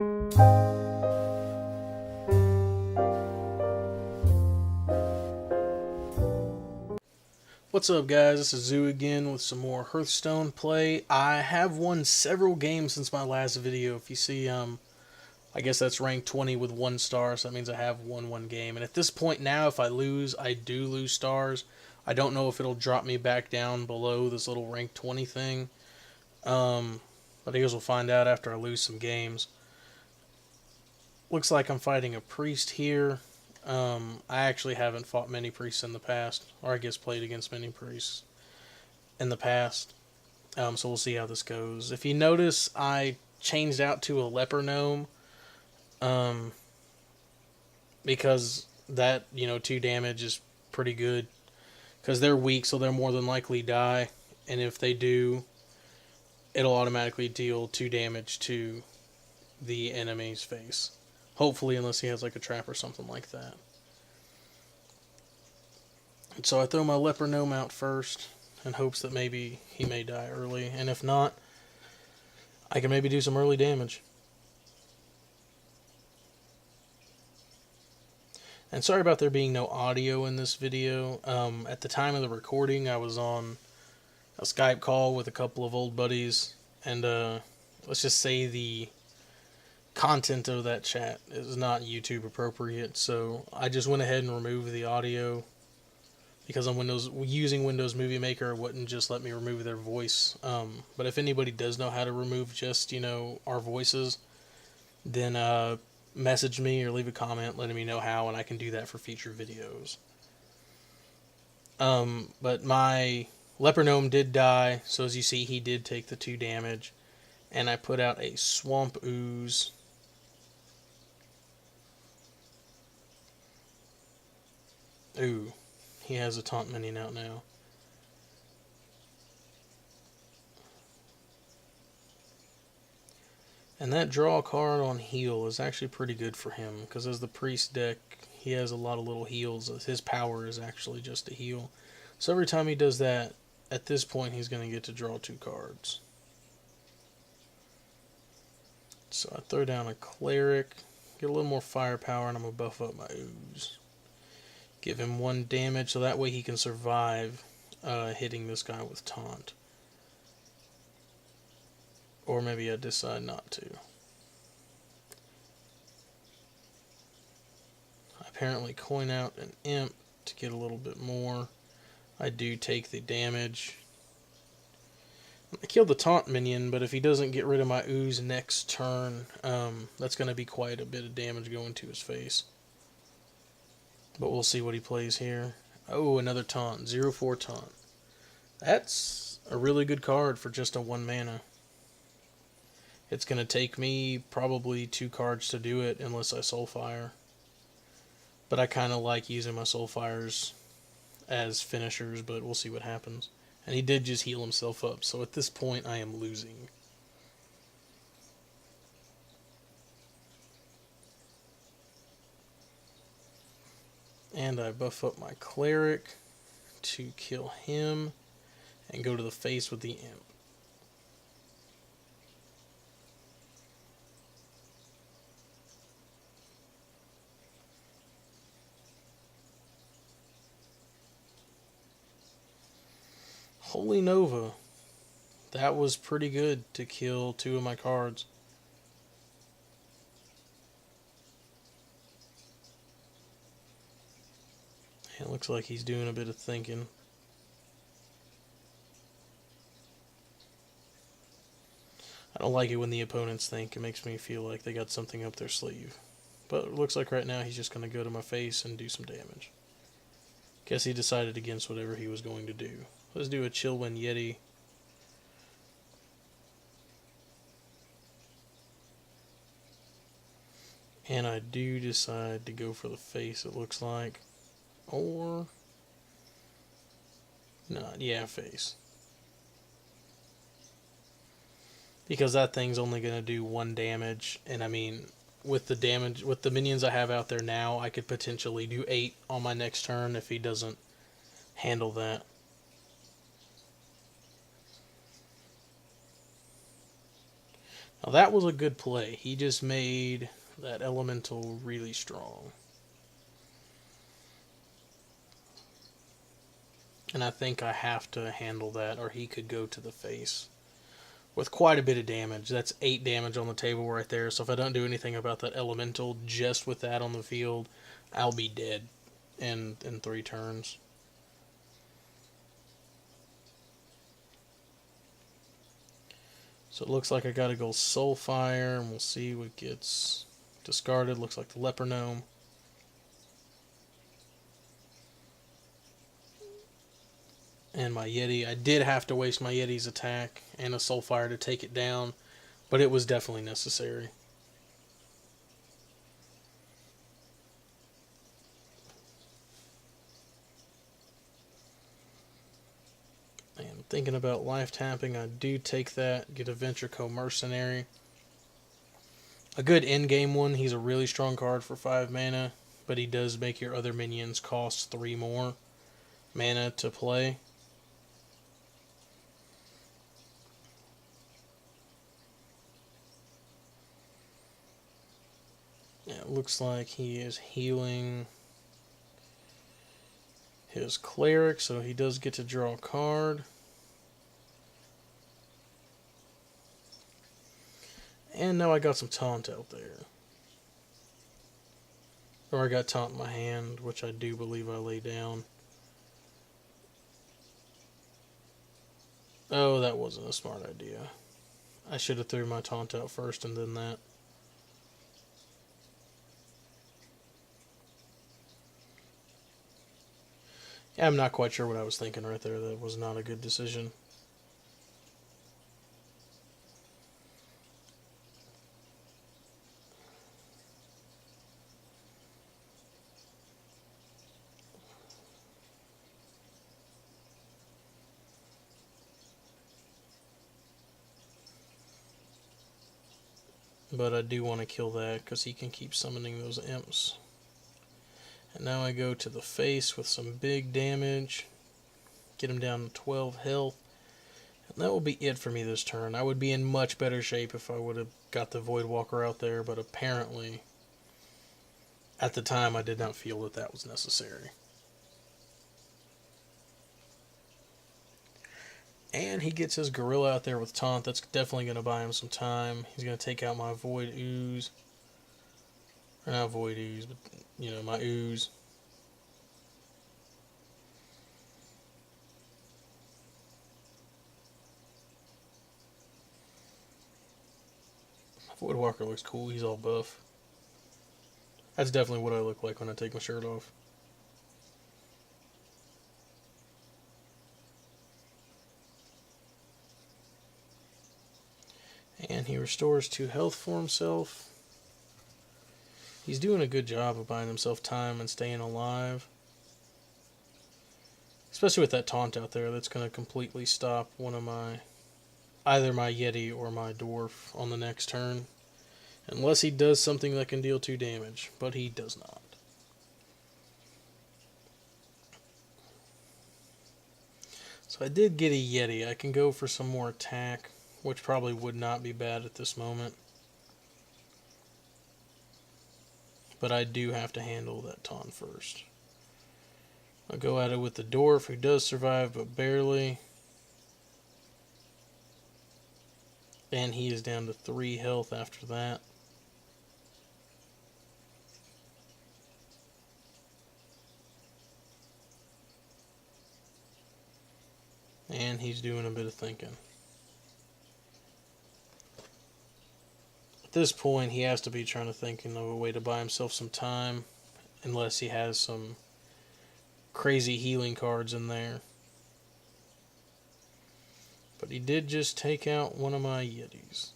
What's up, guys? This is Zoo again with some more Hearthstone play. I have won several games since my last video. If you see, I guess that's rank 20 with 1 star, so that means I have won one game. And at this point now, if I lose, I do lose stars. I don't know if it'll drop me back down below this little rank 20 thing. But I guess we'll find out after I lose some games. Looks like I'm fighting a priest here. I actually haven't fought many priests in the past, or I guess played against many priests in the past. So we'll see how this goes. If you notice, I changed out to a leper gnome, because that, 2 damage is pretty good. Because they're weak, so they'll more than likely die, and if they do, it'll automatically deal 2 damage to the enemy's face. Hopefully, unless he has like a trap or something like that. And so I throw my leper gnome out first in hopes that maybe he may die early. And if not, I can maybe do some early damage. And sorry about there being no audio in this video. At the time of the recording, I was on a Skype call with a couple of old buddies. And let's just say the content of that chat is not YouTube appropriate, so I just went ahead and removed the audio because I'm using Windows Movie Maker. It wouldn't just let me remove their voice. But if anybody does know how to remove just our voices, then message me or leave a comment letting me know how, and I can do that for future videos. But my leper gnome did die, so as you see, he did take the 2 damage, and I put out a swamp ooze. Ooh, he has a taunt minion out now. And that draw card on heal is actually pretty good for him, because as the priest deck, he has a lot of little heals. His power is actually just a heal. So every time he does that, at this point, he's going to get to draw 2 cards. So I throw down a cleric, get a little more firepower, and I'm going to buff up my ooze. Give him 1 damage, so that way he can survive hitting this guy with taunt. Or maybe I decide not to. I apparently coin out an imp to get a little bit more. I do take the damage. I killed the taunt minion, but if he doesn't get rid of my ooze next turn, that's going to be quite a bit of damage going to his face. But we'll see what he plays here. Oh, another taunt. 0-4 taunt. That's a really good card for just a 1 mana. It's going to take me probably 2 cards to do it unless I Soulfire. But I kind of like using my Soulfires as finishers, but we'll see what happens. And he did just heal himself up, so at this point I am losing. And I buff up my cleric to kill him and go to the face with the imp. Holy Nova. That was pretty good to kill 2 of my cards. It looks like he's doing a bit of thinking. I don't like it when the opponents think. It makes me feel like they got something up their sleeve. But it looks like right now he's just going to go to my face and do some damage. Guess he decided against whatever he was going to do. Let's do a Chillwind Yeti. And I do decide to go for the face, it looks like. Or not, yeah, face. Because that thing's only going to do 1 damage, and I mean, with the minions I have out there now, I could potentially do 8 on my next turn if he doesn't handle that. Now that was a good play. He just made that elemental really strong. And I think I have to handle that, or he could go to the face with quite a bit of damage. That's 8 damage on the table right there. So if I don't do anything about that elemental just with that on the field, I'll be dead in 3 turns. So it looks like I gotta go Soulfire, and we'll see what gets discarded. Looks like the Leper Gnome. And my Yeti. I did have to waste my Yeti's attack and a Soulfire to take it down, but it was definitely necessary. And thinking about life tapping, I do take that, get a Ventrico Mercenary. A good in-game one. He's a really strong card for 5 mana, but he does make your other minions cost 3 more mana to play. Yeah, it looks like he is healing his Cleric, so he does get to draw a card. And now I got some taunt out there. Or I got taunt in my hand, which I do believe I lay down. Oh, that wasn't a smart idea. I should have threw my taunt out first and then that. Yeah, I'm not quite sure what I was thinking right there. That was not a good decision. But I do want to kill that because he can keep summoning those imps. And now I go to the face with some big damage. Get him down to 12 health. And that will be it for me this turn. I would be in much better shape if I would have got the Voidwalker out there, but apparently at the time I did not feel that that was necessary. And he gets his Gorilla out there with Taunt. That's definitely going to buy him some time. He's going to take out my Void Ooze. Or not Void Ooze, but, you know, my Ooze. Voidwalker looks cool. He's all buff. That's definitely what I look like when I take my shirt off. And he restores 2 health for himself. He's doing a good job of buying himself time and staying alive. Especially with that taunt out there, that's going to completely stop one of my... either my Yeti or my Dwarf on the next turn. Unless he does something that can deal 2 damage, but he does not. So I did get a Yeti. I can go for some more attack, which probably would not be bad at this moment. But I do have to handle that taunt first. I'll go at it with the Dwarf, who does survive, but barely. And he is down to 3 health after that. And he's doing a bit of thinking. At this point, he has to be trying to think of a way to buy himself some time, unless he has some crazy healing cards in there. But he did just take out one of my Yetis.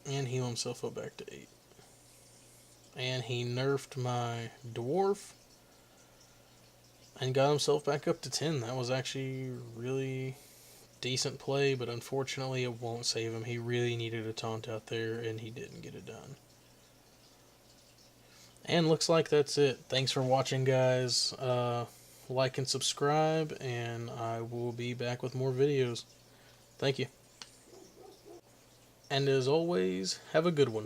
And heal himself up back to 8. And he nerfed my Dwarf and got himself back up to 10. That was actually really decent play, but unfortunately it won't save him. He really needed a taunt out there, and he didn't get it done. And looks like that's it. Thanks for watching, guys. Like and subscribe, and I will be back with more videos. Thank you. And as always, have a good one.